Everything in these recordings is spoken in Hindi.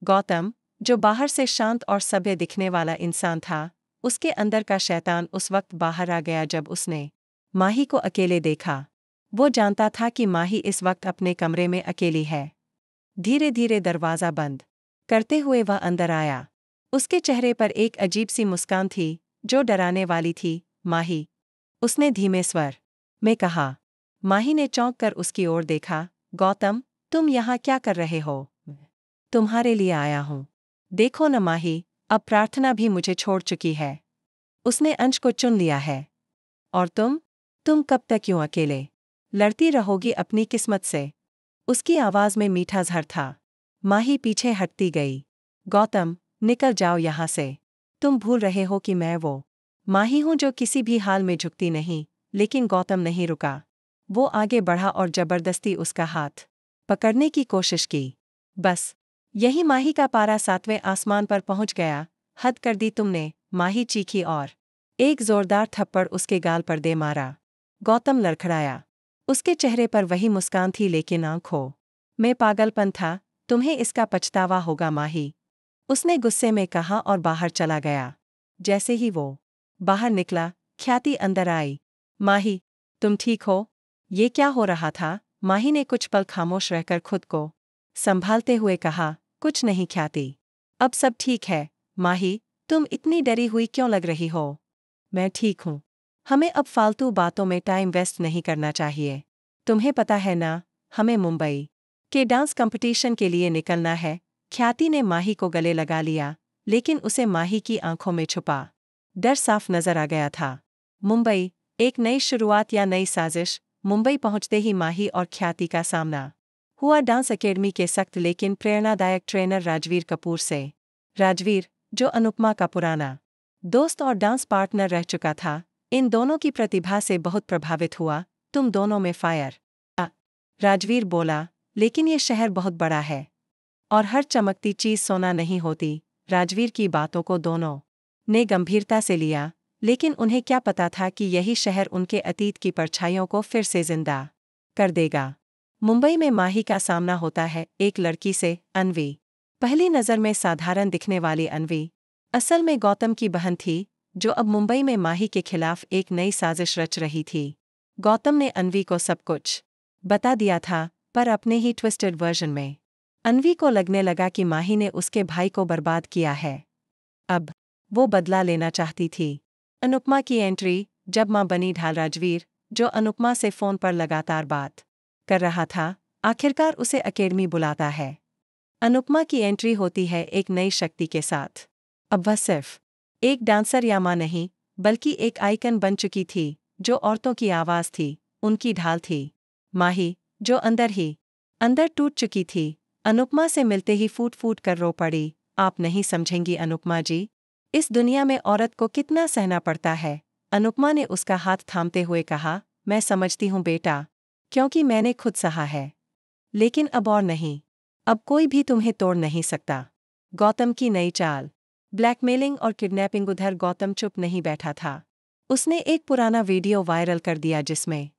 गौतम, जो बाहर से शांत और सभ्य दिखने वाला इंसान था, उसके अंदर का शैतान उस वक्त बाहर आ गया जब उसने माही को अकेले देखा। वो जानता था कि माही इस वक्त अपने कमरे में अकेली है। धीरे धीरे दरवाज़ा बंद करते हुए वह अंदर आया। उसके चेहरे पर एक अजीब सी मुस्कान थी जो डराने वाली थी। माही, उसने धीमे स्वर में कहा। माही ने चौंक कर उसकी ओर देखा। गौतम, तुम यहाँ क्या कर रहे हो? तुम्हारे लिए आया हूँ। देखो न माही, अब प्रार्थना भी मुझे छोड़ चुकी है। उसने अंश को चुन लिया है। और तुम कब तक यूं अकेले लड़ती रहोगी अपनी किस्मत से? उसकी आवाज में मीठा जहर था। माही पीछे हटती गई। गौतम, निकल जाओ यहाँ से। तुम भूल रहे हो कि मैं वो माही हूं जो किसी भी हाल में झुकती नहीं। लेकिन गौतम नहीं रुका। वो आगे बढ़ा और जबरदस्ती उसका हाथ पकड़ने की कोशिश की। बस यही माही का पारा 7वें आसमान पर पहुंच गया। हद कर दी तुमने, माही चीखी और एक जोरदार थप्पड़ उसके गाल पर दे मारा। गौतम लड़खड़ाया। उसके चेहरे पर वही मुस्कान थी लेकिन आंखों में पागलपन था। तुम्हें इसका पछतावा होगा माही, उसने गुस्से में कहा और बाहर चला गया। जैसे ही वो बाहर निकला, ख्याति अंदर आई। माही, तुम ठीक हो? ये क्या हो रहा था? माही ने कुछ पल खामोश रहकर खुद को संभालते हुए कहा। कुछ नहीं ख्याति, अब सब ठीक है। माही, तुम इतनी डरी हुई क्यों लग रही हो? मैं ठीक हूँ। हमें अब फालतू बातों में टाइम वेस्ट नहीं करना चाहिए। तुम्हें पता है ना, हमें मुंबई के डांस कंपटीशन के लिए निकलना है। ख्याति ने माही को गले लगा लिया, लेकिन उसे माही की आंखों में छुपा डर साफ नजर आ गया था। मुंबई, एक नई शुरुआत या नई साजिश? मुंबई पहुंचते ही माही और ख्याति का सामना हुआ डांस अकेडमी के सख्त लेकिन प्रेरणादायक ट्रेनर राजवीर कपूर से। राजवीर, जो अनुपमा का पुराना दोस्त और डांस पार्टनर रह चुका था, इन दोनों की प्रतिभा से बहुत प्रभावित हुआ। तुम दोनों में फायर राजवीर बोला, लेकिन ये शहर बहुत बड़ा है और हर चमकती चीज सोना नहीं होती। राजवीर की बातों को दोनों ने गंभीरता से लिया, लेकिन उन्हें क्या पता था कि यही शहर उनके अतीत की परछाइयों को फिर से जिंदा कर देगा। मुंबई में माही का सामना होता है एक लड़की से, अन्वी। पहली नज़र में साधारण दिखने वाली अन्वी असल में गौतम की बहन थी, जो अब मुंबई में माही के खिलाफ एक नई साजिश रच रही थी। गौतम ने अन्वी को सब कुछ बता दिया था, पर अपने ही ट्विस्टेड वर्जन में। अन्वी को लगने लगा कि माही ने उसके भाई को बर्बाद किया है। अब वो बदला लेना चाहती थी। अनुपमा की एंट्री, जब मां बनी ढाल। राजवीर, जो अनुपमा से फोन पर लगातार बात कर रहा था, आखिरकार उसे अकेडमी बुलाता है। अनुपमा की एंट्री होती है एक नई शक्ति के साथ। अब वह सिर्फ एक डांसर या मां नहीं, बल्कि एक आइकन बन चुकी थी, जो औरतों की आवाज थी, उनकी ढाल थी। माही, जो अंदर ही अंदर टूट चुकी थी, अनुपमा से मिलते ही फूट फूट कर रो पड़ी। आप नहीं समझेंगी अनुपमा जी, इस दुनिया में औरत को कितना सहना पड़ता है। अनुपमा ने उसका हाथ थामते हुए कहा, मैं समझती हूँ बेटा, क्योंकि मैंने खुद सहा है। लेकिन अब और नहीं, अब कोई भी तुम्हें तोड़ नहीं सकता। गौतम की नई चाल, ब्लैकमेलिंग और किडनैपिंग। उधर गौतम चुप नहीं बैठा था। उसने एक पुराना वीडियो वायरल कर दिया जिसमें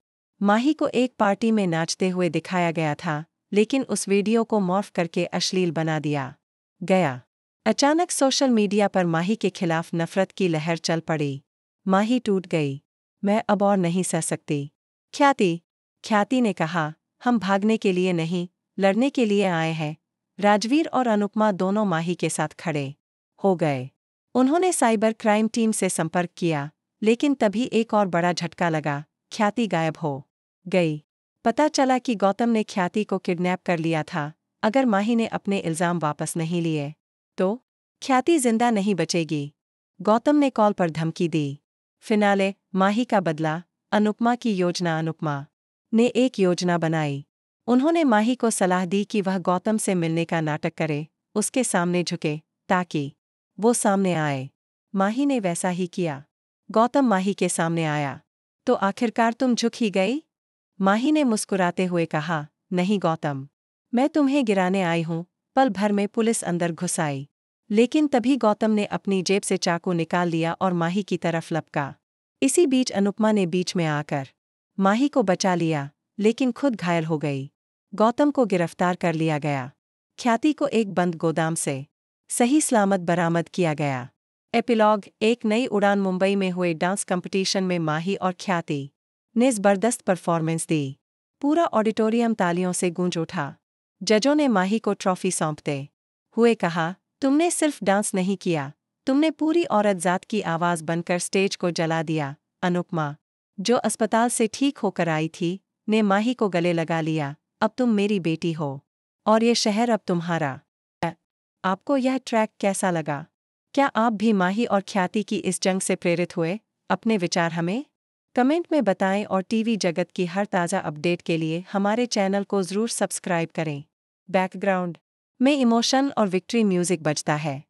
माही को एक पार्टी में नाचते हुए दिखाया गया था, लेकिन उस वीडियो को मॉर्फ करके अश्लील बना दिया गया। अचानक सोशल मीडिया पर माही के खिलाफ नफरत की लहर चल पड़ी। माही टूट गई। मैं अब और नहीं सह सकती। ख्याति ने कहा, हम भागने के लिए नहीं, लड़ने के लिए आए हैं। राजवीर और अनुपमा दोनों माही के साथ खड़े हो गए। उन्होंने साइबर क्राइम टीम से संपर्क किया, लेकिन तभी एक और बड़ा झटका लगा। ख्याति गायब हो गई। पता चला कि गौतम ने ख्याति को किडनैप कर लिया था। अगर माही ने अपने इल्जाम वापस नहीं लिए, तो ख्याति जिंदा नहीं बचेगी। गौतम ने कॉल पर धमकी दी। फिनाले, माही का बदला, अनुपमा की योजना। अनुपमा ने एक योजना बनाई। उन्होंने माही को सलाह दी कि वह गौतम से मिलने का नाटक करे, उसके सामने झुके, ताकि वो सामने आए। माही ने वैसा ही किया। गौतम माही के सामने आया। तो आखिरकार तुम झुक ही गई? माही ने मुस्कुराते हुए कहा, नहीं गौतम, मैं तुम्हें गिराने आई हूं। पल भर में पुलिस अंदर घुस आई, लेकिन तभी गौतम ने अपनी जेब से चाकू निकाल लिया और माही की तरफ लपका। इसी बीच अनुपमा ने बीच में आकर माही को बचा लिया, लेकिन खुद घायल हो गई। गौतम को गिरफ्तार कर लिया गया। ख्याति को एक बंद गोदाम से सही सलामत बरामद किया गया। एपिलॉग, एक नई उड़ान। मुंबई में हुए डांस कंपटीशन में माही और ख्याति ने जबरदस्त परफॉर्मेंस दी। पूरा ऑडिटोरियम तालियों से गूंज उठा। जजों ने माही को ट्रॉफी सौंपते हुए कहा, तुमने सिर्फ डांस नहीं किया, तुमने पूरी औरत जात की आवाज़ बनकर स्टेज को जला दिया। अनुपमा, जो अस्पताल से ठीक होकर आई थी, ने माही को गले लगा लिया। अब तुम मेरी बेटी हो और ये शहर अब तुम्हारा। आपको यह ट्रैक कैसा लगा? क्या आप भी माही और ख्याति की इस जंग से प्रेरित हुए? अपने विचार हमें कमेंट में बताएं और टीवी जगत की हर ताज़ा अपडेट के लिए हमारे चैनल को ज़रूर सब्सक्राइब करें। बैकग्राउंड में इमोशन और विक्ट्री म्यूजिक बजता है।